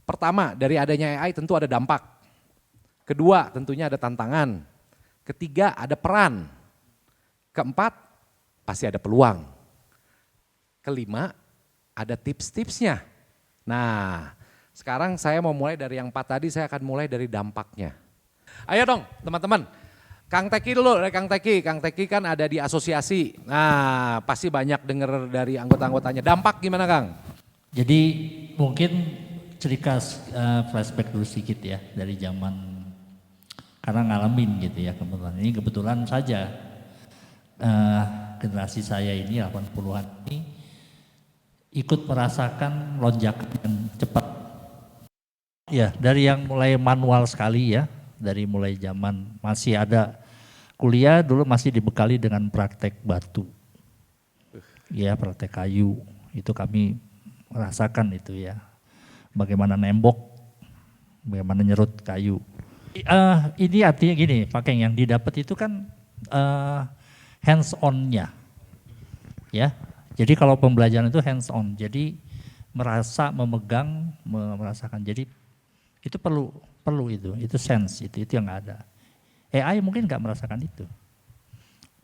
Pertama, dari adanya AI tentu ada dampak. Kedua, tentunya ada tantangan. Ketiga, ada peran. Keempat, pasti ada peluang. Kelima, ada tips-tipsnya. Nah, sekarang saya mau mulai dari yang 4 tadi, saya akan mulai dari dampaknya. Ayo dong teman-teman, Kang Teki dulu, dari Kang Teki. Kang Teki kan ada di asosiasi. Nah, pasti banyak dengar dari anggota-anggotanya. Dampak gimana Kang? Jadi mungkin cerita flashback dulu sedikit ya dari zaman, karena ngalamin gitu ya kebetulan. Ini kebetulan saja generasi saya ini 80-an ini ikut merasakan lonjakan yang cepat. Ya dari yang mulai manual sekali ya, dari mulai zaman masih ada kuliah dulu masih dibekali dengan praktek batu. Ya praktek kayu, itu kami merasakan itu ya. Bagaimana nembok, bagaimana nyerut kayu. Ini artinya gini, Pak Keng, yang didapat itu kan hands on-nya. Ya. Jadi kalau pembelajaran itu hands on. Jadi merasa, memegang, merasakan. Jadi itu perlu itu sense, itu yang ada. AI mungkin nggak merasakan itu.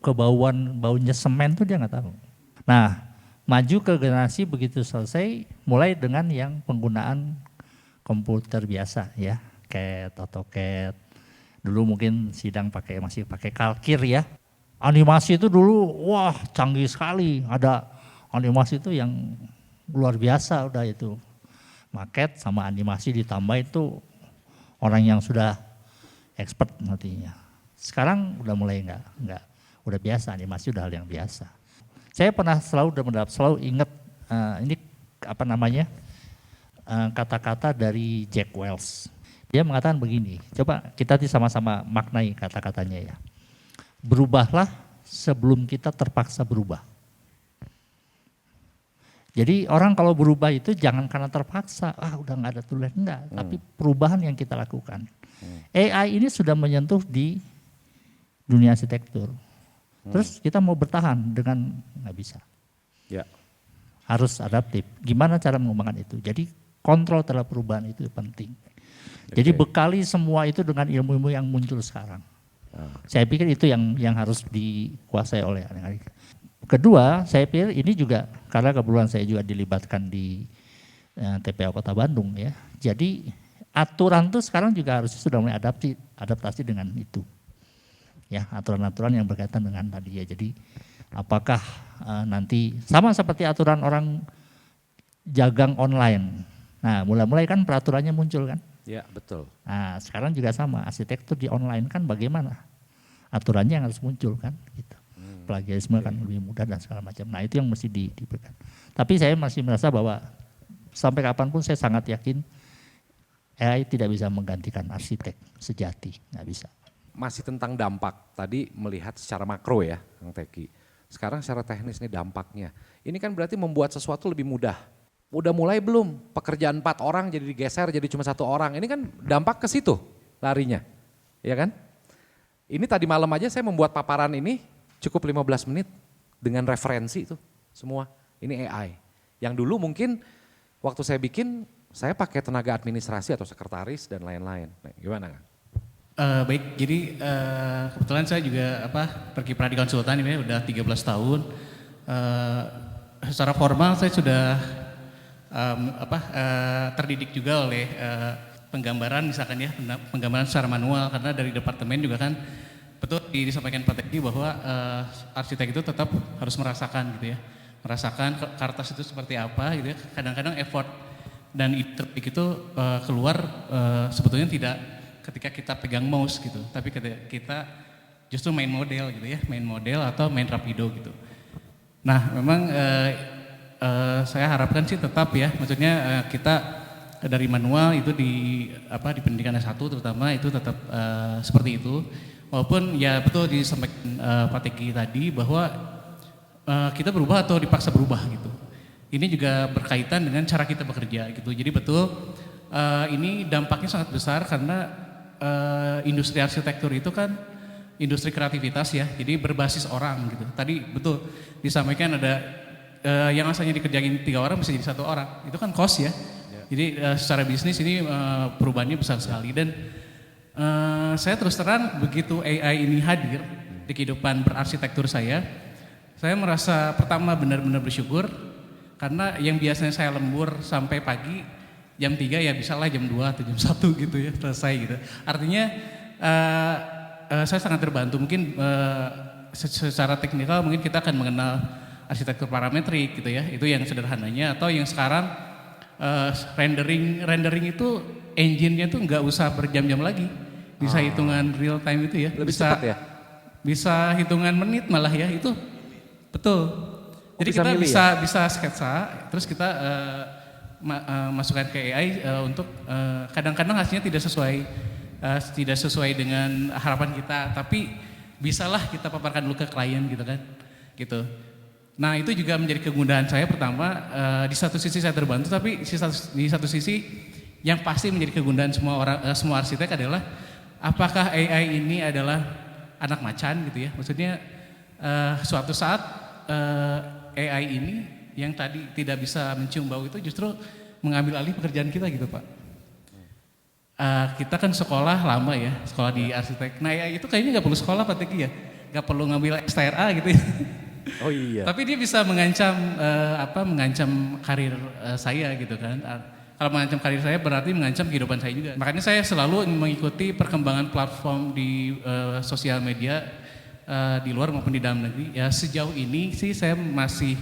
Baunya semen tuh dia nggak tahu. Nah, maju ke generasi begitu selesai, mulai dengan yang penggunaan komputer biasa ya, CAD, AutoCAD. Dulu mungkin sidang masih pakai kalkir ya. Animasi itu dulu wah canggih sekali, ada animasi itu yang luar biasa udah itu. Maket sama animasi ditambah itu orang yang sudah expert nantinya. Sekarang udah mulai enggak, udah biasa, animasi udah hal yang biasa. Saya pernah selalu ingat ini apa namanya kata-kata dari Jack Welch. Dia mengatakan begini, coba kita sama-sama maknai kata-katanya ya. Berubahlah sebelum kita terpaksa berubah. Jadi orang kalau berubah itu jangan karena terpaksa, udah nggak ada tulen, enggak. Tapi perubahan yang kita lakukan. AI ini sudah menyentuh di dunia arsitektur. Terus kita mau bertahan dengan nggak bisa. Ya. Harus adaptif. Gimana cara mengembangkan itu? Jadi kontrol terhadap perubahan itu penting. Jadi bekali semua itu dengan ilmu-ilmu yang muncul sekarang. Saya pikir itu yang harus dikuasai oleh anak-anak. Kedua, saya pikir ini juga karena kebetulan saya juga dilibatkan di TPA Kota Bandung ya. Jadi aturan tuh sekarang juga harus sudah mulai adaptasi dengan itu. Ya, aturan-aturan yang berkaitan dengan tadi ya. Jadi apakah nanti sama seperti aturan orang jagang online. Nah, mulai-mulai kan peraturannya muncul kan? Ya, betul. Nah, sekarang juga sama, arsitektur di online kan bagaimana? Aturannya yang harus muncul kan gitu. Plagiarisme kan lebih mudah dan segala macam. Nah, itu yang mesti diberikan. Tapi saya masih merasa bahwa sampai kapanpun saya sangat yakin AI tidak bisa menggantikan arsitek sejati, nggak bisa. Masih tentang dampak, tadi melihat secara makro ya Kang Teki. Sekarang secara teknis nih dampaknya. Ini kan berarti membuat sesuatu lebih mudah. Udah mulai belum? Pekerjaan 4 orang jadi digeser jadi cuma 1 orang. Ini kan dampak ke situ larinya. Ya kan? Ini tadi malam aja saya membuat paparan ini cukup 15 menit dengan referensi itu semua. Ini AI. Yang dulu mungkin waktu saya bikin saya pakai tenaga administrasi atau sekretaris dan lain-lain. Nah, gimana Kang? Baik, jadi kebetulan saya juga berkiprah di konsultan ini udah 13 tahun. Secara formal saya sudah terdidik juga oleh penggambaran misalkan ya, penggambaran secara manual karena dari departemen juga kan betul disampaikan Pak Teki bahwa arsitek itu tetap harus merasakan gitu ya. Merasakan kertas itu seperti apa gitu ya. Kadang-kadang effort dan ide itu keluar sebetulnya tidak ketika kita pegang mouse gitu, tapi ketika kita justru main model gitu ya, main model atau main rapido gitu. Nah memang saya harapkan sih tetap ya, maksudnya kita dari manual itu di pendidikan S1 terutama itu tetap seperti itu. Walaupun ya betul disampaikan Pak Teki tadi bahwa kita berubah atau dipaksa berubah gitu. Ini juga berkaitan dengan cara kita bekerja gitu. Jadi betul ini dampaknya sangat besar karena industri arsitektur itu kan industri kreativitas ya, jadi berbasis orang gitu. Tadi betul disampaikan ada yang asalnya dikerjain 3 orang bisa jadi 1 orang, itu kan cost ya. Jadi secara bisnis ini perubahannya besar sekali dan saya terus terang begitu AI ini hadir di kehidupan berarsitektur saya merasa pertama benar-benar bersyukur karena yang biasanya saya lembur sampai pagi jam 3 ya bisa lah jam 2 atau jam 1 gitu ya selesai gitu. Artinya saya sangat terbantu mungkin secara teknikal mungkin kita akan mengenal arsitektur parametrik gitu ya, itu yang sederhananya atau yang sekarang rendering itu engine-nya tuh nggak usah berjam-jam lagi, bisa hitungan real time itu ya, Lebih bisa cepat ya? bisa hitungan menit malah ya, itu betul. Jadi bisa kita milih bisa sketsa, terus kita masukkan ke AI untuk kadang-kadang hasilnya tidak sesuai dengan harapan kita, tapi bisalah kita paparkan dulu ke klien gitu kan, gitu. Nah itu juga menjadi kemudahan saya pertama, di satu sisi saya terbantu, tapi di satu sisi yang pasti menjadi kegundahan semua arsitek adalah apakah AI ini adalah anak macan gitu ya, maksudnya suatu saat AI ini yang tadi tidak bisa mencium bau itu justru mengambil alih pekerjaan kita gitu Pak. Kita kan sekolah lama ya, sekolah di arsitek. Nah AI itu kayaknya nggak perlu sekolah Pak Teki ya, nggak perlu ngambil STRA gitu ya. Oh iya. Tapi dia bisa mengancam mengancam karir saya gitu kan. Kalau mengancam karir saya berarti mengancam kehidupan saya juga. Makanya saya selalu mengikuti perkembangan platform di sosial media di luar maupun di dalam negeri. Ya sejauh ini sih saya masih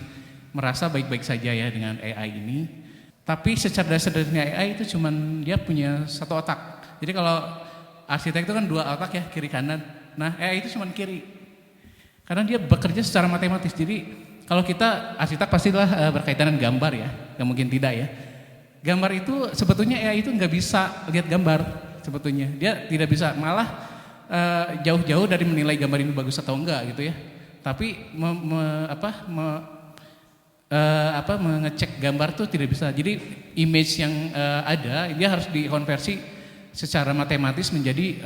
merasa baik-baik saja ya dengan AI ini. Tapi secerdas-cerdasnya AI itu cuman dia punya 1 otak. Jadi kalau arsitek itu kan 2 otak ya, kiri kanan. Nah AI itu cuman kiri. Karena dia bekerja secara matematis. Jadi kalau kita arsitek pastilah berkaitan dengan gambar ya, nggak mungkin tidak ya. Gambar itu sebetulnya AI itu nggak bisa lihat gambar sebetulnya. Dia tidak bisa, malah jauh-jauh dari menilai gambar ini bagus atau enggak gitu ya. Tapi mengecek gambar tuh tidak bisa. Jadi image yang ada dia harus dikonversi secara matematis menjadi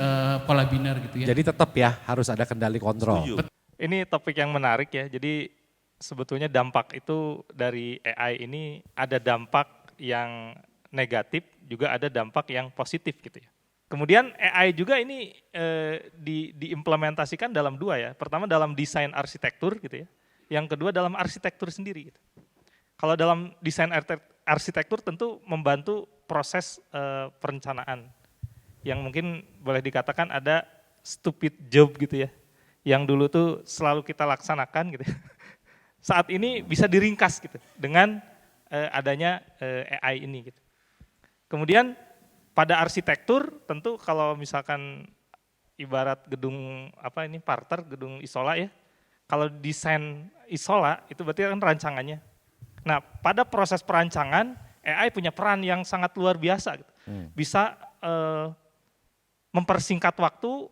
pola biner gitu ya. Jadi tetap ya harus ada kendali kontrol. Ini topik yang menarik ya. Jadi sebetulnya dampak itu dari AI ini ada dampak yang negatif, juga ada dampak yang positif gitu ya. Kemudian AI juga ini diimplementasikan dalam 2 ya. Pertama dalam desain arsitektur gitu ya. Yang kedua dalam arsitektur sendiri gitu. Kalau dalam desain arsitektur tentu membantu proses perencanaan. Yang mungkin boleh dikatakan ada stupid job gitu ya. Yang dulu tuh selalu kita laksanakan gitu. Saat ini bisa diringkas gitu dengan adanya AI ini gitu. Kemudian pada arsitektur tentu kalau misalkan ibarat gedung parter, gedung isola ya. Kalau desain isola itu berarti kan rancangannya. Nah, pada proses perancangan AI punya peran yang sangat luar biasa gitu. Bisa mempersingkat waktu,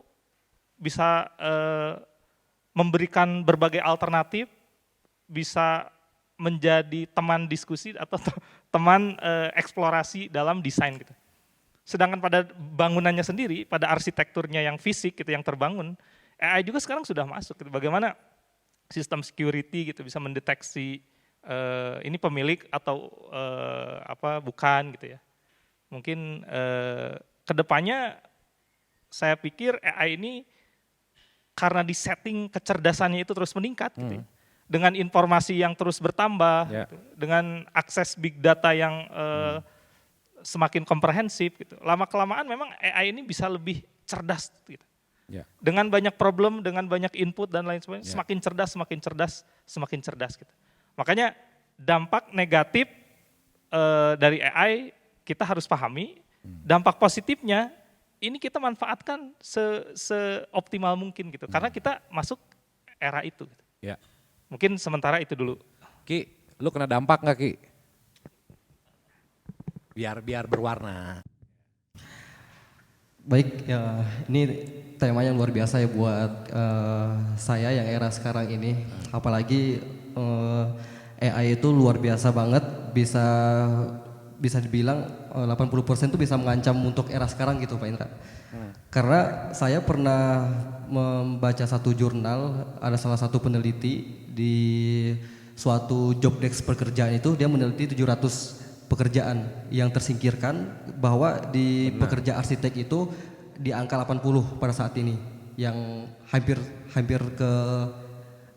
bisa memberikan berbagai alternatif, bisa menjadi teman diskusi atau teman eksplorasi dalam desain gitu. Sedangkan pada bangunannya sendiri, pada arsitekturnya yang fisik gitu yang terbangun, AI juga sekarang sudah masuk gitu. Bagaimana sistem security gitu bisa mendeteksi ini pemilik atau bukan gitu ya. Mungkin kedepannya saya pikir AI ini karena di setting kecerdasannya itu terus meningkat gitu ya. Dengan informasi yang terus bertambah, gitu, dengan akses big data yang semakin komprehensif gitu. Lama-kelamaan memang AI ini bisa lebih cerdas gitu. Dengan banyak problem, dengan banyak input dan lain sebagainya, semakin cerdas, semakin cerdas, semakin cerdas gitu. Makanya dampak negatif dari AI kita harus pahami, dampak positifnya ini kita manfaatkan seoptimal mungkin gitu. Karena kita masuk era itu. Gitu. Mungkin sementara itu dulu. Ki, lu kena dampak nggak Ki? Biar berwarna. Baik, ya ini tema yang luar biasa ya buat saya yang era sekarang ini. Apalagi AI itu luar biasa banget, bisa bisa dibilang 80% itu bisa mengancam untuk era sekarang gitu Pak Indra. Karena saya pernah membaca satu jurnal, ada salah satu peneliti di suatu job desk pekerjaan itu dia meneliti 700 pekerjaan yang tersingkirkan bahwa di pekerja arsitek itu di angka 80 pada saat ini yang hampir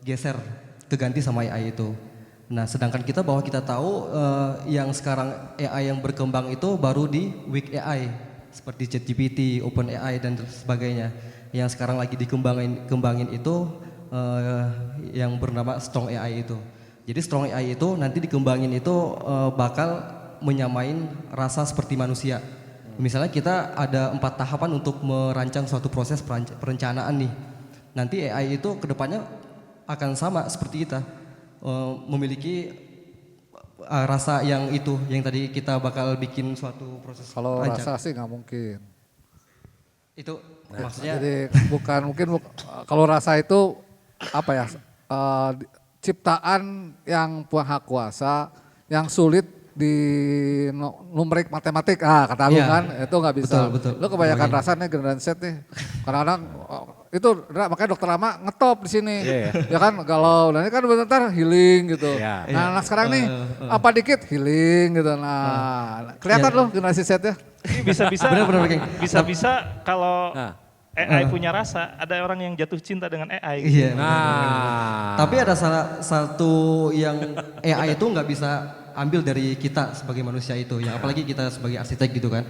geser keganti sama AI itu. Nah, sedangkan bahwa kita tahu yang sekarang AI yang berkembang itu baru di weak AI seperti ChatGPT, OpenAI dan sebagainya. Yang sekarang lagi dikembangin itu yang bernama Strong AI itu. Jadi Strong AI itu nanti dikembangin itu bakal menyamain rasa seperti manusia. Misalnya kita ada 4 tahapan untuk merancang suatu proses perencanaan nih. Nanti AI itu kedepannya akan sama seperti kita, memiliki rasa yang itu, yang tadi kita bakal bikin suatu proses. Kalau rancang. rasa sih nggak mungkin. Itu maksudnya. Jadi kalau rasa itu apa ya? Ciptaan yang punya hak kuasa, yang sulit di numerik matematik, kata lu Iya. kan itu nggak bisa. Betul. Lu kebanyakan Makanya. rasa nih generasi set nih. Kadang-kadang itu makanya dokter lama ngetop di sini. Ya kan kalau ini kan bentar healing gitu. Iya. Nah, sekarang nih apa dikit healing gitu. Nah, kelihatan loh generasi set ya. Ini bisa-bisa Benar-benar, Kang. bisa-bisa kalau Nah. AI punya rasa, ada orang yang jatuh cinta dengan AI. Iya. Nah, Tapi ada salah satu yang AI itu nggak bisa ambil dari kita sebagai manusia itu, ya apalagi kita sebagai arsitek gitu kan.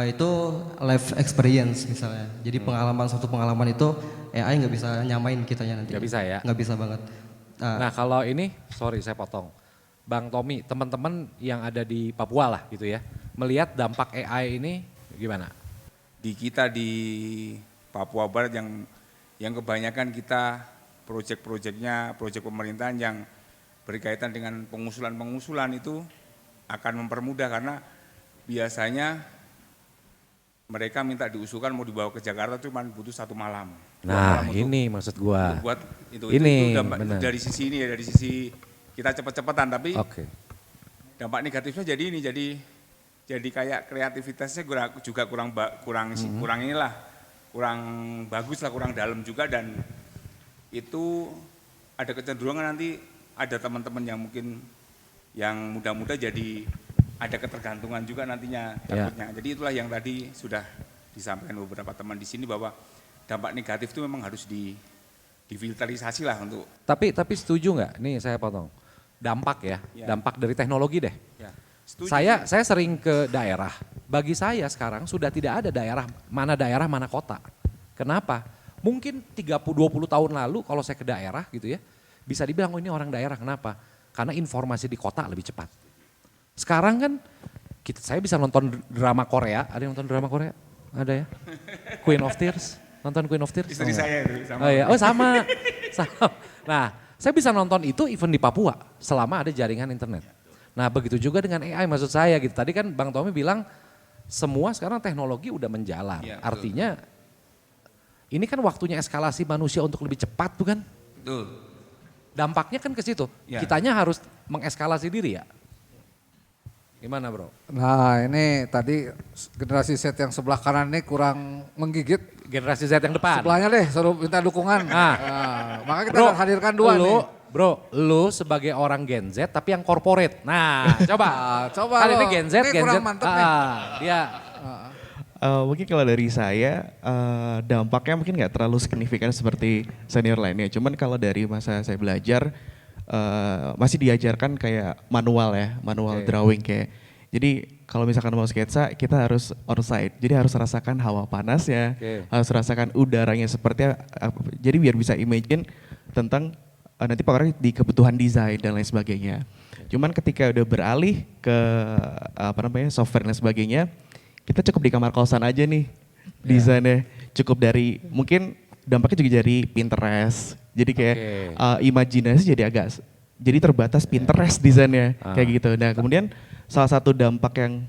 Itu life experience misalnya. Jadi suatu pengalaman itu AI nggak bisa nyamain kitanya nanti. Nggak bisa ya? Nggak bisa banget. Nah kalau ini, sorry saya potong. Bang Tommy, teman-teman yang ada di Papua lah gitu ya, melihat dampak AI ini gimana? Di kita di Papua Barat yang kebanyakan kita proyek-proyeknya, proyek pemerintahan yang berkaitan dengan pengusulan itu akan mempermudah karena biasanya mereka minta diusulkan mau dibawa ke Jakarta cuma butuh 1 malam. Nah ini maksud gua. Buat itu Ini, dampak benar. dari sisi ini ya, dari sisi kita cepet-cepetan, tapi Oke. dampak negatifnya jadi ini jadi kayak kreativitasnya juga kurang bagus lah, kurang dalam juga, dan itu ada kecenderungan nanti ada teman-teman yang mungkin yang muda-muda jadi ada ketergantungan juga nantinya takutnya. Jadi itulah yang tadi sudah disampaikan beberapa teman di sini bahwa dampak negatif itu memang harus difilterisasi lah untuk. Tapi setuju nggak? Nih saya potong. Dampak ya, dampak dari teknologi deh. Ya, setuju. Saya sering ke daerah. Bagi saya sekarang sudah tidak ada daerah mana kota. Kenapa? Mungkin 20 tahun lalu kalau saya ke daerah gitu ya, bisa dibilang ini orang daerah. Kenapa? Karena informasi di kota lebih cepat. Sekarang kan saya bisa nonton drama Korea. Ada yang nonton drama Korea? Ada ya? Queen of Tears. Nonton Queen of Tears? Istri saya itu sama. Oh iya, oh sama. Nah, saya bisa nonton itu even di Papua selama ada jaringan internet. Nah, begitu juga dengan AI maksud saya gitu. Tadi kan Bang Tommy bilang semua sekarang teknologi udah menjalan. Ya, betul. Artinya ini kan waktunya eskalasi manusia untuk lebih cepat bukan? Betul. Dampaknya kan ke situ. Ya. Kitanya harus mengeskalasi diri ya. Gimana bro? Nah ini tadi generasi Z yang sebelah kanan ini kurang menggigit. Generasi Z yang depan. Sebelahnya deh suruh minta dukungan. Nah. Maka kita akan hadirkan dua nih. Lu sebagai orang Gen Z tapi yang corporate. Nah coba. Coba Kan ini lo. Gen Z, Ini Gen kurang Z. mantep nih. Dia Mungkin kalau dari saya dampaknya mungkin nggak terlalu signifikan seperti senior lainnya. Cuman kalau dari masa saya belajar masih diajarkan kayak manual ya, manual drawing kayak. Jadi kalau misalkan mau sketsa kita harus on site. Jadi harus rasakan hawa panasnya, harus rasakan udaranya seperti apa. Jadi biar bisa imagine tentang nanti pokoknya di kebutuhan desain dan lain sebagainya. Cuman ketika udah beralih ke software dan sebagainya, kita cukup di kamar kosan aja nih desainnya. Cukup dari mungkin dampaknya juga dari Pinterest. Jadi kayak imajinasi jadi terbatas Pinterest desainnya kayak gitu. Nah kemudian salah satu dampak yang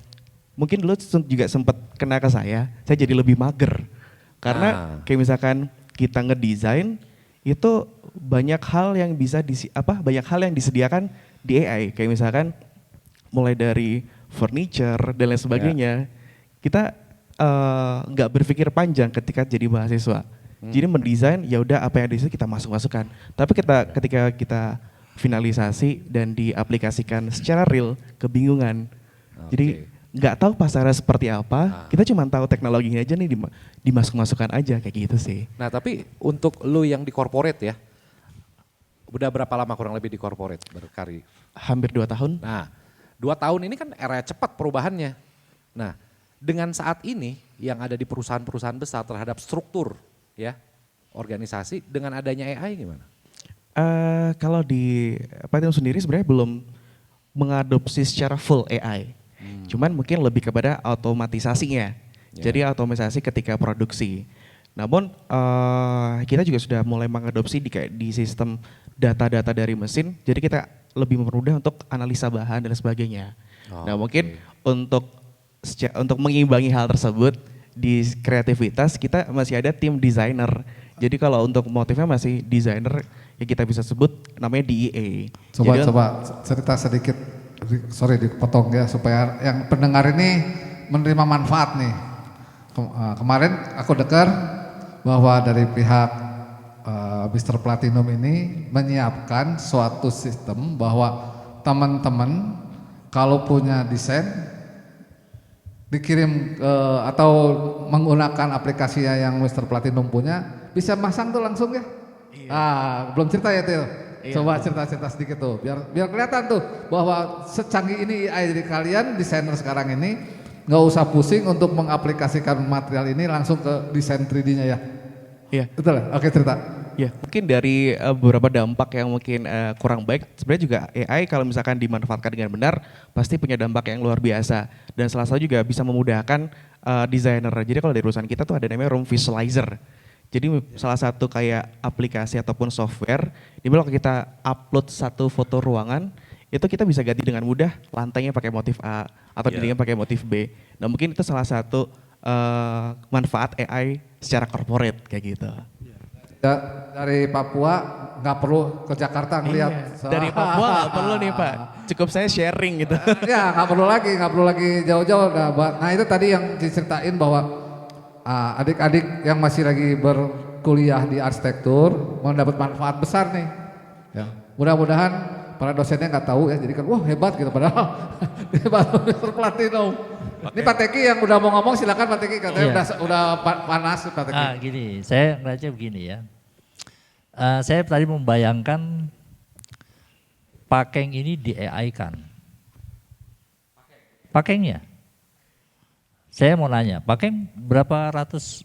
mungkin dulu juga sempat kena ke saya jadi lebih mager. Karena kayak misalkan kita ngedesain itu banyak hal yang bisa banyak hal yang disediakan di AI. Kayak misalkan mulai dari furniture dan lain sebagainya. Kita nggak berpikir panjang ketika jadi mahasiswa. Jadi mendesain ya udah apa yang di situ kita masukkan. Tapi ketika kita finalisasi dan diaplikasikan secara real, kebingungan. Jadi nggak tahu pasarnya seperti apa, kita cuma tahu teknologinya aja nih dimasukkan aja kayak gitu sih. Nah tapi untuk lu yang di corporate ya, udah berapa lama kurang lebih di corporate berkarir? Hampir 2 tahun. Nah 2 tahun ini kan era cepat perubahannya. Nah dengan saat ini yang ada di perusahaan-perusahaan besar terhadap struktur ya organisasi dengan adanya AI gimana? Kalau di Platinum sendiri sebenarnya belum mengadopsi secara full AI. Cuman mungkin lebih kepada otomatisasinya. Jadi otomatisasi ketika produksi. Namun kita juga sudah mulai mengadopsi di sistem data-data dari mesin. Jadi kita lebih mempermudah untuk analisa bahan dan sebagainya. Nah mungkin untuk mengimbangi hal tersebut di kreativitas kita masih ada tim desainer. Jadi kalau untuk motifnya masih desainer yang kita bisa sebut namanya DEA. Coba cerita sedikit, sorry dipotong ya supaya yang pendengar ini menerima manfaat nih. Kemarin aku dengar bahwa dari pihak Mr. Platinum ini menyiapkan suatu sistem bahwa teman-teman kalau punya desain dikirim atau menggunakan aplikasi yang Mr. Platinum punya bisa masang tuh langsung ya. Belum cerita ya Til. Coba cerita sedikit tuh biar kelihatan tuh bahwa secanggih ini AI dari kalian desainer sekarang ini nggak usah pusing untuk mengaplikasikan material ini langsung ke desain 3D-nya ya. Iya. Betul ya? Oke cerita. Ya, mungkin dari beberapa dampak yang mungkin kurang baik, sebenarnya juga AI kalau misalkan dimanfaatkan dengan benar, pasti punya dampak yang luar biasa. Dan salah satu juga bisa memudahkan desainer. Jadi kalau di perusahaan kita tuh ada namanya room visualizer. Jadi salah satu kayak aplikasi ataupun software, di mana kalau kita upload satu foto ruangan, itu kita bisa ganti dengan mudah lantainya pakai motif A atau dindingnya pakai motif B. Nah mungkin itu salah satu manfaat AI secara corporate kayak gitu. Ya, dari Papua nggak perlu ke Jakarta ngeliat. Dari Papua nggak perlu nih Pak, cukup saya sharing gitu. Ya nggak perlu lagi jauh-jauh. Nah itu tadi yang diceritain bahwa adik-adik yang masih lagi berkuliah di arsitektur mau dapat manfaat besar nih. Ya, mudah-mudahan para dosennya nggak tahu ya, jadi kan wah hebat gitu padahal hebat Mr. Platinum. Ini Pak Teki yang udah mau ngomong silakan Pak Teki katanya udah panas Pak Teki. Gini, saya ngeliatnya begini ya. Saya tadi membayangkan Pakeng ini di AI kan. Pakengnya. Saya mau nanya, Pakeng berapa ratus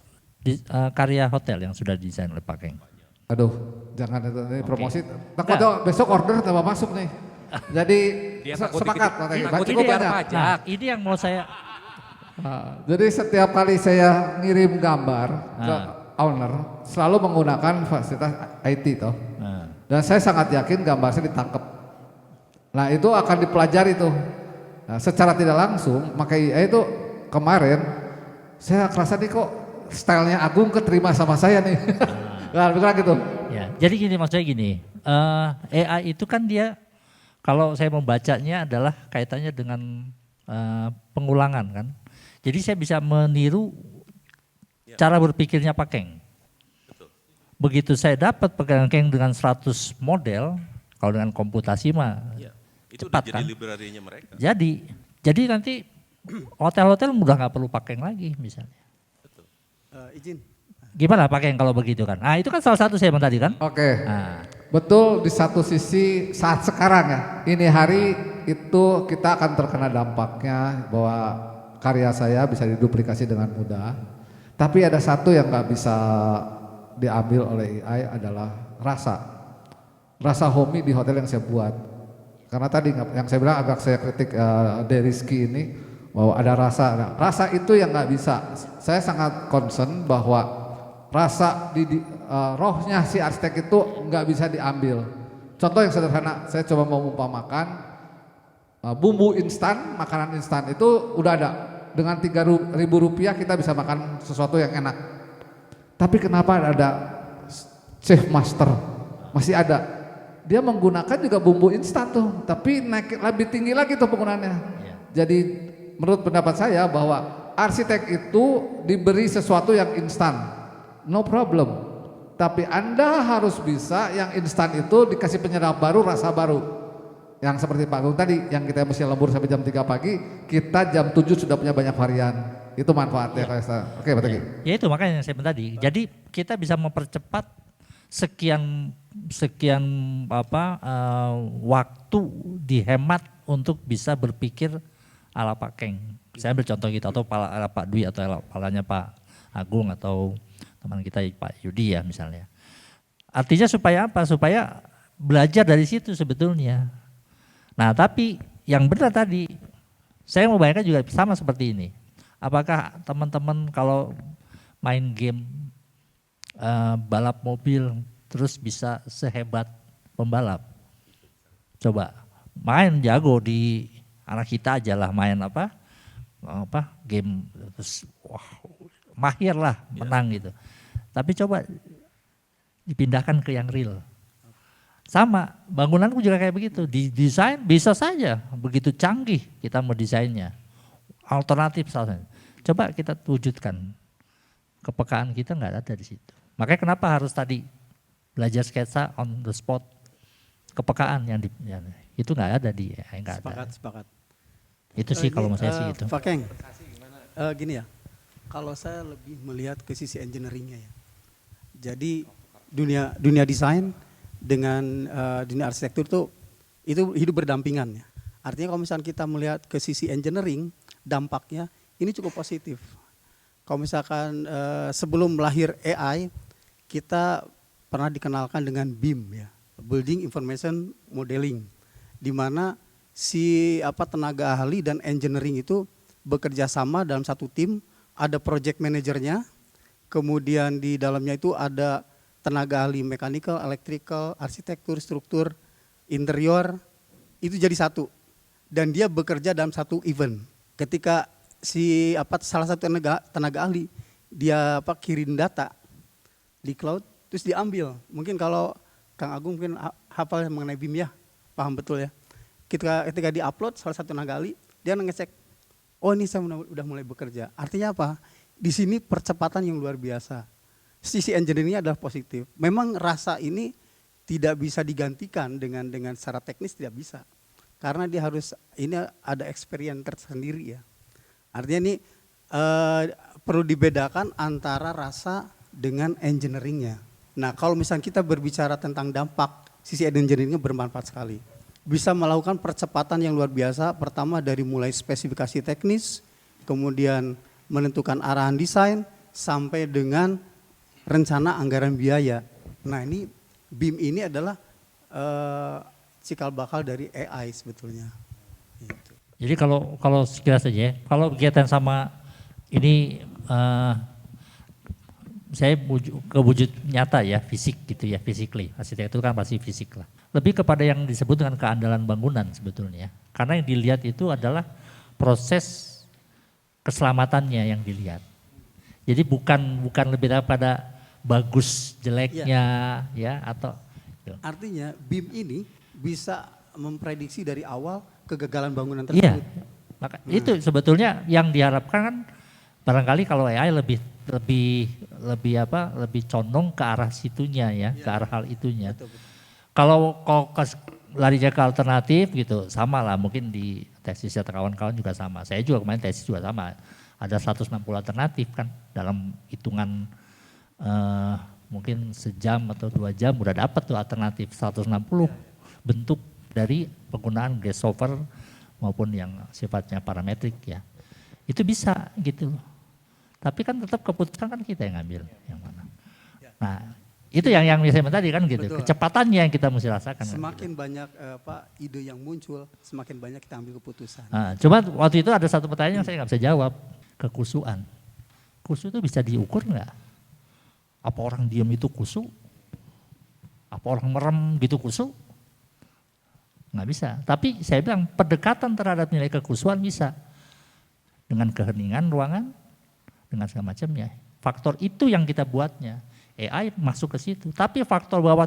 karya hotel yang sudah didesain oleh Pakeng? Aduh, jangan ini promosi. Takut besok order tambah masuk nih. Jadi sepakat Pak Teki. Cukup banyak. Nah, ini yang mau saya. Jadi setiap kali saya ngirim gambar ke owner selalu menggunakan fasilitas IT toh. Dan saya sangat yakin gambar saya ditangkap. Nah itu akan dipelajari tuh. Nah, secara tidak langsung pakai AI itu kemarin saya kerasa nih kok stylenya Agung keterima sama saya nih. Nah betul gitu. Ya, jadi gini maksudnya gini, AI itu kan dia kalau saya membacanya adalah kaitannya dengan pengulangan kan. Jadi saya bisa meniru cara berpikirnya Pakeng. Begitu saya dapat Pakeng dengan 100 model, kalau dengan komputasi mah itu cepat udah kan. jadi library-nya mereka. Jadi nanti hotel-hotel udah nggak perlu Pakeng lagi misalnya. Betul. Izin. Gimana Pakeng kalau begitu kan? Nah itu kan salah satu saya tadi kan. Oke. Nah. Betul di satu sisi saat sekarang ya, ini hari itu kita akan terkena dampaknya bahwa karya saya bisa diduplikasi dengan mudah. Tapi ada satu yang nggak bisa diambil oleh AI adalah rasa homey di hotel yang saya buat. Karena tadi yang saya bilang agak saya kritik Deriski ini bahwa ada rasa. Nah, rasa itu yang nggak bisa. Saya sangat concern bahwa rasa rohnya si arsitek itu nggak bisa diambil. Contoh yang sederhana, saya coba mau mengumpamakan bumbu instan, makanan instan itu udah ada. Dengan 3.000 rupiah kita bisa makan sesuatu yang enak. Tapi kenapa ada chef master? Masih ada. Dia menggunakan juga bumbu instan tuh, tapi naik lebih tinggi lagi tuh penggunaannya. Jadi menurut pendapat saya bahwa arsitek itu diberi sesuatu yang instan, no problem. Tapi Anda harus bisa yang instan itu dikasih penyedap baru, rasa baru. Yang seperti Pak Agung tadi, yang kita mesti lembur sampai jam 3 pagi, kita jam 7 sudah punya banyak varian. Itu manfaatnya. Oke, Pak Tegi. Ya itu makanya saya bilang tadi. Jadi kita bisa mempercepat sekian waktu dihemat untuk bisa berpikir ala Pak Keng. Saya ambil contoh gitu, atau ala Pak Dwi, atau ala palanya Pak Agung, atau teman kita Pak Yudi ya misalnya. Artinya supaya apa? Supaya belajar dari situ sebetulnya. Nah tapi yang benar tadi, saya mau bayangkan juga sama seperti ini. Apakah teman-teman kalau main game balap mobil terus bisa sehebat pembalap? Coba main jago di anak kita aja lah, main game terus wah, mahir lah menang gitu. Tapi coba dipindahkan ke yang real. Sama, bangunanku juga kayak begitu. Di desain bisa saja begitu canggih kita mau desainnya. Alternatif saja. Coba kita wujudkan. Kepekaan kita nggak ada di situ. Makanya kenapa harus tadi belajar sketsa on the spot. Kepekaan yang itu nggak ada di nggak ada. Sepakat. Itu sih kalau menurut saya sih itu. Pak Keng, gini ya. Kalau saya lebih melihat ke sisi engineeringnya ya. Jadi dunia desain dengan dunia arsitektur itu hidup berdampingan ya. Artinya kalau misalnya kita melihat ke sisi engineering, dampaknya ini cukup positif. Kalau misalkan sebelum lahir AI, kita pernah dikenalkan dengan BIM ya, Building Information Modeling, di mana si tenaga ahli dan engineering itu bekerja sama dalam satu tim, ada project manajernya, kemudian di dalamnya itu ada tenaga ahli mechanical, electrical, arsitektur, struktur, interior, itu jadi satu. Dan dia bekerja dalam satu event. Ketika salah satu tenaga ahli dia kirim data di cloud, terus diambil. Mungkin kalau Kang Agung mungkin hafal mengenai BIM ya, paham betul ya. Ketika diupload salah satu tenaga ahli, dia ngecek, oh ini saya udah mulai bekerja. Artinya apa? Di sini percepatan yang luar biasa. Sisi engineeringnya adalah positif. Memang rasa ini tidak bisa digantikan dengan secara teknis, tidak bisa. Karena dia ini ada experience tersendiri ya. Artinya ini perlu dibedakan antara rasa dengan engineeringnya. Nah kalau misalnya kita berbicara tentang dampak, sisi engineeringnya bermanfaat sekali. Bisa melakukan percepatan yang luar biasa, pertama dari mulai spesifikasi teknis, kemudian menentukan arahan desain, sampai dengan rencana anggaran biaya. Nah ini BIM ini adalah cikal bakal dari AI sebetulnya. Gitu. Jadi kalau sekilas saja ya, kalau berkaitan sama ini saya ke wujud nyata ya, fisik gitu ya, physically. Arsitektur kan pasti fisik lah. Lebih kepada yang disebut dengan keandalan bangunan sebetulnya. Karena yang dilihat itu adalah proses keselamatannya yang dilihat. Jadi bukan lebih daripada bagus jeleknya ya atau gitu. Artinya BIM ini bisa memprediksi dari awal kegagalan bangunan tersebut. Iya. Maka itu sebetulnya yang diharapkan kan barangkali kalau AI lebih condong ke arah situnya ya, ke arah hal itunya. Betul. Kalau larinya ke alternatif gitu, sama lah mungkin di tesisnya kawan-kawan juga sama. Saya juga kemarin tesis juga sama. Ada 160 alternatif kan dalam hitungan mungkin sejam atau 2 jam udah dapat tuh alternatif 160 bentuk dari penggunaan Grasshopper maupun yang sifatnya parametrik ya. Itu bisa gitu loh. Tapi kan tetap keputusan kan kita yang ngambil yang mana. Nah itu yang saya tadi kan gitu. Betul. Kecepatannya yang kita mesti rasakan. Semakin gitu. banyak ide yang muncul, semakin banyak kita ambil keputusan. Nah, cuma waktu itu ada satu pertanyaan yang saya nggak bisa jawab. Kekusuan. Kusu itu bisa diukur nggak? Apa orang diam itu kusu? Apa orang merem gitu kusu? Nggak bisa. Tapi saya bilang pendekatan terhadap nilai kekusuan bisa. Dengan keheningan ruangan, dengan segala macamnya. Faktor itu yang kita buatnya. AI masuk ke situ. Tapi faktor bahwa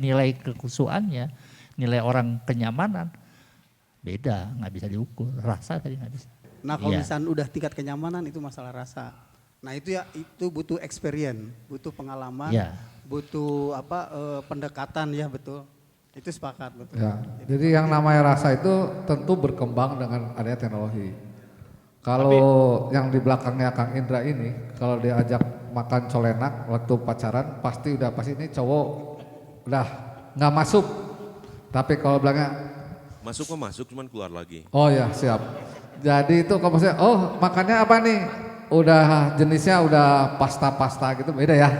nilai kekusuannya, nilai orang kenyamanan, beda, nggak bisa diukur. Rasa tadi nggak bisa. Nah kalau Iya. misalnya udah tingkat kenyamanan itu masalah rasa. Nah itu ya itu butuh experience, butuh pengalaman, Iya. butuh pendekatan ya betul. Itu sepakat betul. Ya, jadi yang namanya rasa itu tentu berkembang dengan adanya teknologi. Kalau yang di belakangnya Kang Indra ini, kalau diajak makan colenak waktu pacaran, pasti ini cowok udah nggak masuk. Tapi kalau bilangnya, Masuk mah masuk, cuman keluar lagi. oh ya siap. Jadi itu kalau maksudnya, oh makannya apa nih? Udah jenisnya udah pasta-pasta gitu, beda ya.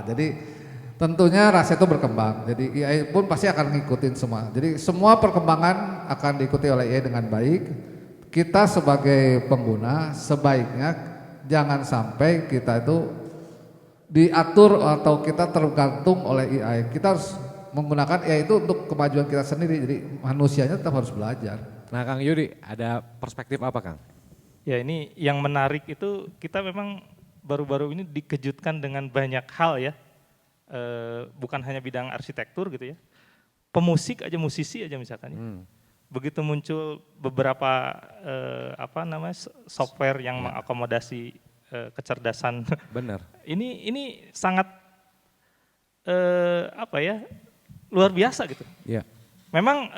Jadi tentunya rasa itu berkembang, jadi AI pun pasti akan ngikutin semua. Jadi semua perkembangan akan diikuti oleh AI dengan baik. Kita sebagai pengguna sebaiknya jangan sampai kita itu diatur atau kita tergantung oleh AI. Kita harus menggunakan AI itu untuk kemajuan kita sendiri, jadi manusianya tetap harus belajar. Nah Kang Yudi, ada perspektif apa Kang? Ya ini yang menarik itu kita memang baru-baru ini dikejutkan dengan banyak hal ya. Bukan hanya bidang arsitektur gitu ya. Pemusik aja, musisi aja misalkan ya. Begitu muncul beberapa software yang mengakomodasi kecerdasan. Benar. Ini sangat luar biasa gitu. Iya. Memang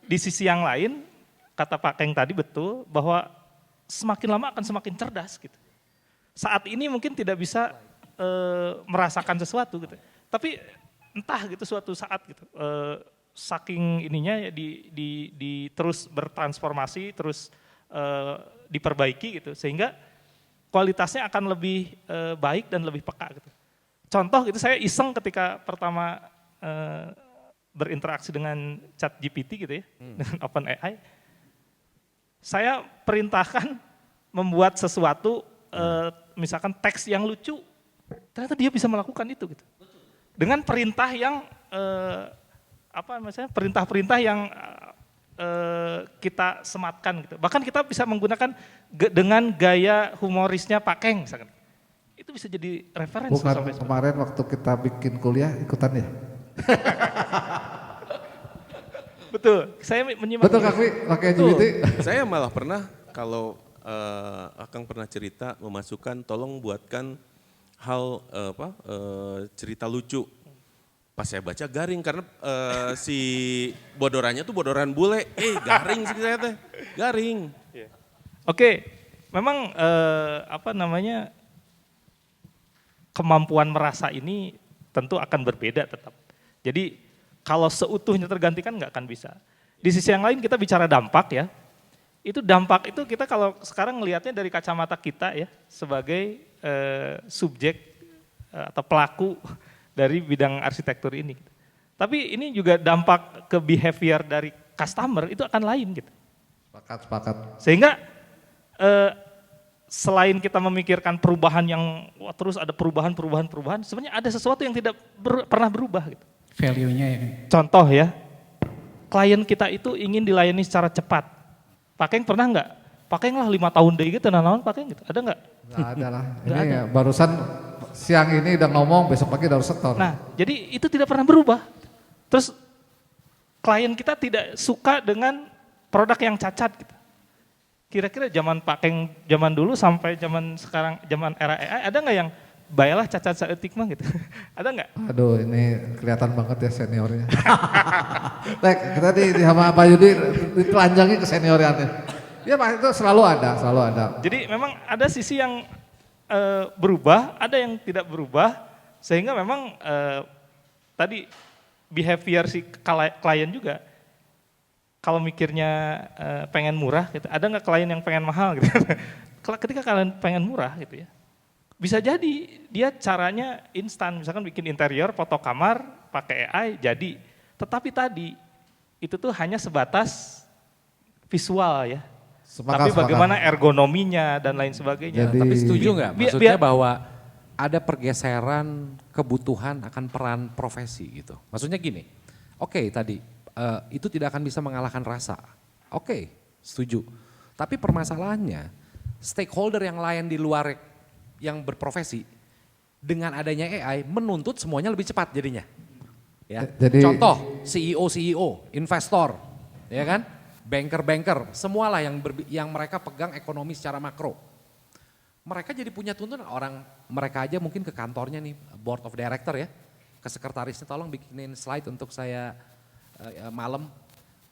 di sisi yang lain kata Pak Keng tadi betul bahwa semakin lama akan semakin cerdas gitu. Saat ini mungkin tidak bisa merasakan sesuatu gitu. Tapi entah gitu suatu saat gitu saking ininya ya di terus bertransformasi, terus diperbaiki gitu sehingga kualitasnya akan lebih baik dan lebih peka gitu. Contoh gitu saya iseng ketika pertama berinteraksi dengan ChatGPT gitu ya, dengan OpenAI. Saya perintahkan membuat sesuatu misalkan teks yang lucu. Ternyata dia bisa melakukan itu gitu. Dengan perintah yang perintah-perintah yang kita sematkan gitu. Bahkan kita bisa menggunakan dengan gaya humorisnya Pak Keng misalkan. Itu bisa jadi referensi. Bukan kemarin waktu kita bikin kuliah ikutan ya? Betul, saya menyimak. Betul Kak Wi, pakai GPT. Saya malah pernah kalau Akang pernah cerita memasukkan tolong buatkan hal cerita lucu. Pas saya baca garing karena si bodorannya tuh bodoran bule. Garing sih saya teh. Garing. Oke, memang kemampuan merasa ini tentu akan berbeda tetap. Jadi kalau seutuhnya tergantikan nggak akan bisa. Di sisi yang lain kita bicara dampak ya. Itu dampak itu kita kalau sekarang ngelihatnya dari kacamata kita ya sebagai subjek atau pelaku dari bidang arsitektur ini. Tapi ini juga dampak ke behavior dari customer itu akan lain gitu. Sepakat. Sehingga selain kita memikirkan perubahan yang terus ada perubahan, sebenarnya ada sesuatu yang tidak pernah berubah gitu. Value-nya ya. Contoh ya, klien kita itu ingin dilayani secara cepat. Pak Keng pernah nggak? Pak Keng lah 5 tahun deh gitu, naon Pak Keng gitu, ada nggak? Nggak ada lah, Nggak ini ada. barusan siang ini udah ngomong, besok pagi udah setor. Nah, jadi itu tidak pernah berubah. Terus klien kita tidak suka dengan produk yang cacat gitu. Kira-kira zaman Pak Keng zaman dulu sampai zaman sekarang, zaman era AI, ada nggak yang bayalah cacat seetik mah gitu? Ada nggak? Aduh ini kelihatan banget ya seniornya. Lek, kita di sama Pak Yudi ditelanjangi ke seniornya. Ya Pak, itu selalu ada. Jadi memang ada sisi yang berubah, ada yang tidak berubah, sehingga memang tadi behavior si klien juga, kalau mikirnya pengen murah, gitu, ada nggak klien yang pengen mahal gitu? Ketika kalian pengen murah gitu ya, bisa jadi dia caranya instan, misalkan bikin interior, foto kamar, pakai AI, jadi. Tetapi tadi itu tuh hanya sebatas visual ya. Tapi bagaimana ergonominya dan lain sebagainya. Jadi, Tapi setuju nggak? Maksudnya bahwa ada pergeseran kebutuhan akan peran profesi gitu. Maksudnya gini, oke tadi itu tidak akan bisa mengalahkan rasa. Oke, setuju. Tapi permasalahannya stakeholder yang lain di luar yang berprofesi dengan adanya AI menuntut semuanya lebih cepat jadinya. Ya. Jadi, Contoh CEO, investor, ya kan? Banker-banker, semualah yang mereka pegang ekonomi secara makro. Mereka jadi punya tuntunan, orang mereka aja mungkin ke kantornya nih, board of director ya, ke sekretarisnya tolong bikinin slide untuk saya malam.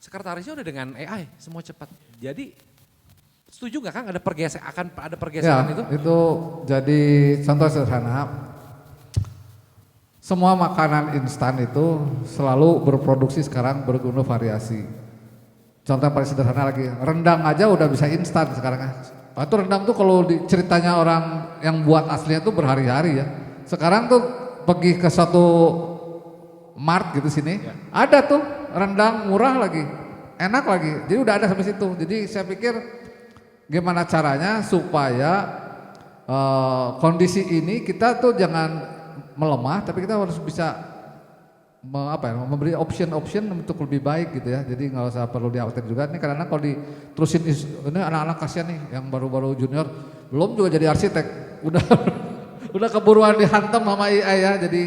Sekretarisnya udah dengan AI, semua cepat. Jadi setuju nggak Kang akan ada pergeseran Ya, itu jadi contoh sederhana. Semua makanan instan itu selalu berproduksi sekarang berguna variasi. Contoh yang paling sederhana lagi, rendang aja udah bisa instan sekarang. Itu rendang tuh kalau ceritanya orang yang buat aslinya tuh berhari-hari ya. Sekarang tuh pergi ke suatu mart gitu sini, ada tuh rendang murah lagi, enak lagi. Jadi udah ada sampai situ. Jadi saya pikir gimana caranya supaya kondisi ini kita tuh jangan melemah, tapi kita harus bisa memberi option untuk lebih baik gitu ya. Jadi nggak usah perlu dikhawatir juga. Ini karena kalau diterusin ini anak-anak kasihan nih yang baru-baru junior belum juga jadi arsitek, udah keburuan dihantam sama AI ya. Jadi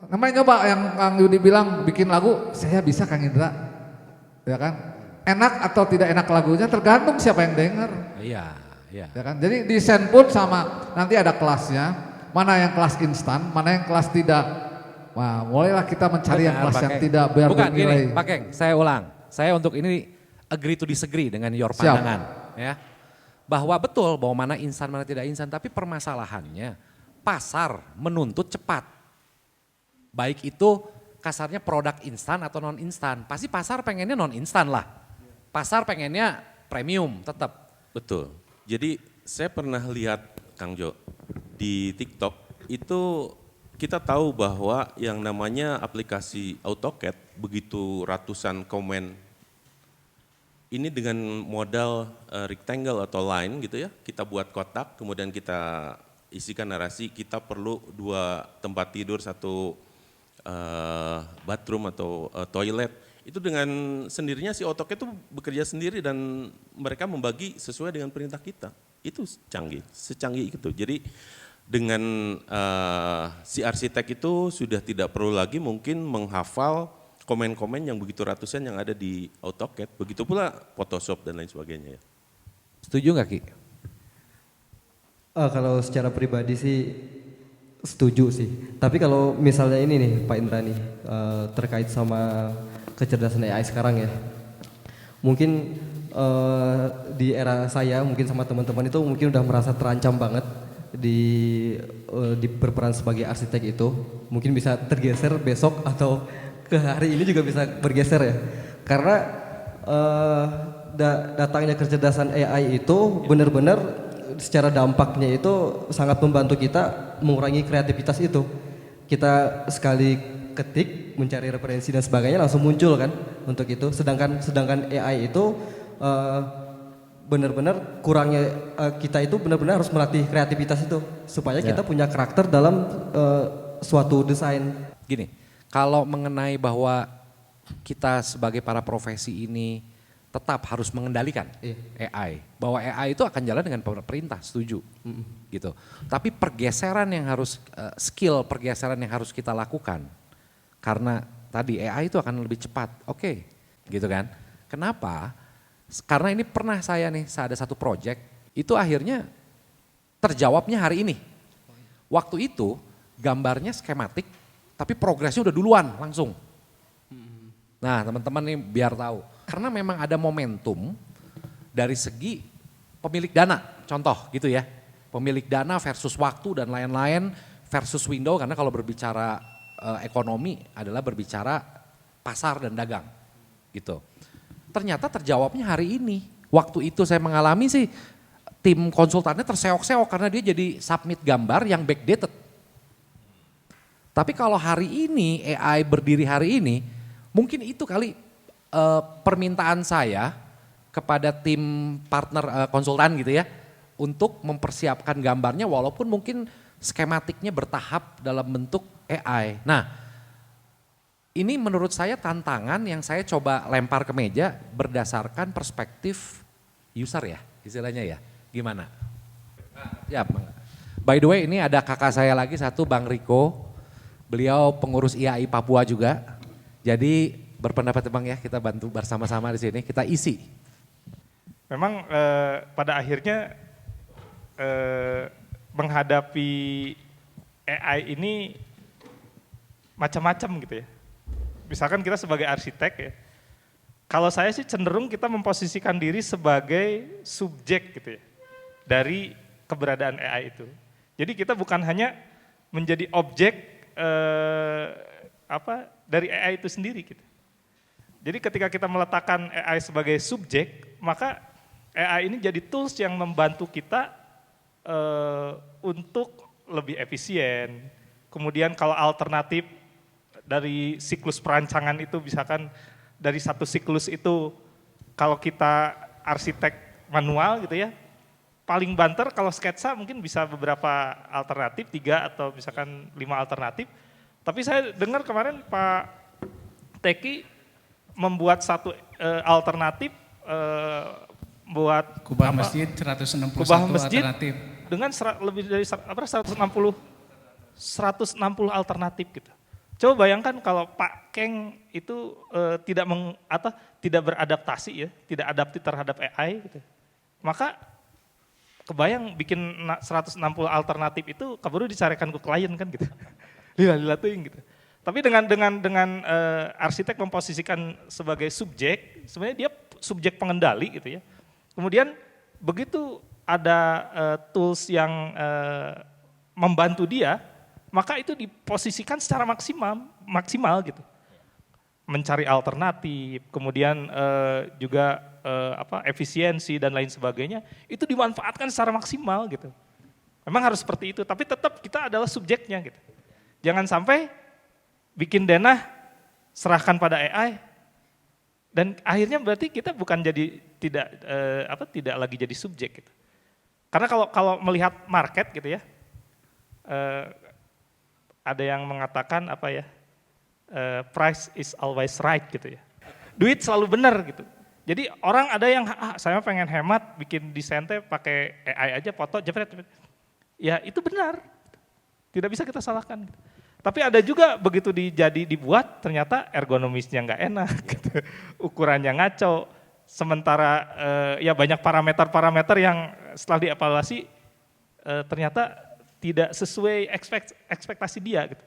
namanya nyoba yang Kang Yudi bilang bikin lagu, saya bisa Kang Indra, ya kan? Enak atau tidak enak lagunya tergantung siapa yang denger. Iya, iya. Ya kan? Jadi desain pun sama, nanti ada kelasnya, mana yang kelas instan, mana yang kelas tidak. Wah, mulailah kita mencari yang kelas yang tidak biar bukan bernilai. gini, Pak Keng, saya ulang. Saya untuk ini agree to disagree dengan your Siap. pandangan. Ya. Bahwa betul bahwa mana instan, mana tidak instan, tapi permasalahannya pasar menuntut cepat. Baik itu kasarnya produk instan atau non instan, pasti pasar pengennya non instan lah. Pasar pengennya premium tetap. Betul. Jadi saya pernah lihat Kang Jo di TikTok itu kita tahu bahwa yang namanya aplikasi AutoCAD begitu ratusan komen ini dengan modal rectangle atau line gitu ya, kita buat kotak kemudian kita isikan narasi, kita perlu 2 tempat tidur, 1 bathroom atau toilet. Itu dengan sendirinya si AutoCAD itu bekerja sendiri dan mereka membagi sesuai dengan perintah kita. Itu canggih, secanggih itu. Jadi dengan si arsitek itu sudah tidak perlu lagi mungkin menghafal komen-komen yang begitu ratusan yang ada di AutoCAD. Begitu pula Photoshop dan lain sebagainya ya. Setuju nggak Ki? Kalau secara pribadi sih setuju sih. Tapi kalau misalnya ini nih Pak Indra nih terkait sama kecerdasan AI sekarang ya. Mungkin di era saya mungkin sama teman-teman itu mungkin udah merasa terancam banget di berperan sebagai arsitek itu. Mungkin bisa tergeser besok atau ke hari ini juga bisa bergeser ya. Karena datangnya kecerdasan AI itu benar-benar secara dampaknya itu sangat membantu kita mengurangi kreativitas itu. Kita sekali ketik mencari referensi dan sebagainya langsung muncul kan untuk itu. Sedangkan AI itu benar-benar kurangnya kita itu benar-benar harus melatih kreativitas itu supaya kita punya karakter dalam suatu desain. Gini, kalau mengenai bahwa kita sebagai para profesi ini tetap harus mengendalikan AI, bahwa AI itu akan jalan dengan perintah, setuju, gitu. Tapi pergeseran yang harus pergeseran yang harus kita lakukan, karena tadi AI itu akan lebih cepat, oke, gitu kan? Kenapa? Karena ini pernah saya ada satu project, itu akhirnya terjawabnya hari ini. Waktu itu gambarnya skematik, tapi progresnya udah duluan langsung. Nah teman-teman nih biar tahu, karena memang ada momentum dari segi pemilik dana, contoh gitu ya. Pemilik dana versus waktu dan lain-lain versus window, karena kalau berbicara ekonomi adalah berbicara pasar dan dagang gitu. Ternyata terjawabnya hari ini. Waktu itu saya mengalami sih tim konsultannya terseok-seok karena dia jadi submit gambar yang backdated. Tapi kalau hari ini AI berdiri hari ini, mungkin itu kali permintaan saya kepada tim partner konsultan gitu ya, untuk mempersiapkan gambarnya walaupun mungkin skematiknya bertahap dalam bentuk AI. Nah, ini menurut saya tantangan yang saya coba lempar ke meja berdasarkan perspektif user ya, istilahnya ya. Gimana? Ya, by the way ini ada kakak saya lagi satu, Bang Riko. Beliau pengurus IAI Papua juga. Jadi berpendapat Bang ya, kita bantu bersama-sama di sini, kita isi. Memang pada akhirnya menghadapi AI ini macam-macam gitu ya. Misalkan kita sebagai arsitek ya, kalau saya sih cenderung kita memposisikan diri sebagai subjek gitu ya, dari keberadaan AI itu. Jadi kita bukan hanya menjadi objek dari AI itu sendiri gitu. Jadi ketika kita meletakkan AI sebagai subjek, maka AI ini jadi tools yang membantu kita untuk lebih efisien. Kemudian kalau alternatif dari siklus perancangan itu, misalkan dari satu siklus itu kalau kita arsitek manual gitu ya, paling banter kalau sketsa mungkin bisa beberapa alternatif, 3 atau misalkan 5 alternatif. Tapi saya dengar kemarin Pak Teki membuat satu alternatif buat kubah masjid 161 kubah masjid alternatif dengan lebih dari 160 alternatif gitu. Coba bayangkan kalau Pak Keng itu tidak beradaptasi ya, tidak adaptif terhadap AI gitu. Maka kebayang bikin 160 alternatif itu keburu dicarikan ke klien kan gitu. Lila tuh gitu. Tapi dengan arsitek memposisikan sebagai subjek, sebenarnya dia subjek pengendali gitu ya. Kemudian begitu ada tools yang membantu dia, maka itu diposisikan secara maksimal gitu. Mencari alternatif, kemudian juga efisiensi dan lain sebagainya, itu dimanfaatkan secara maksimal gitu. Memang harus seperti itu, tapi tetap kita adalah subjeknya gitu. Jangan sampai bikin denah, serahkan pada AI, dan akhirnya berarti kita bukan jadi tidak lagi jadi subjek gitu. Karena kalau melihat market gitu ya, ada yang mengatakan price is always right gitu ya. Duit selalu benar gitu. Jadi orang ada yang saya pengen hemat bikin desain teh pakai AI aja, foto jepret. Ya itu benar. Tidak bisa kita salahkan. Tapi ada juga begitu dibuat ternyata ergonomisnya nggak enak gitu. Ukurannya ngaco. Sementara ya banyak parameter-parameter yang setelah dievaluasi ternyata tidak sesuai ekspektasi dia gitu.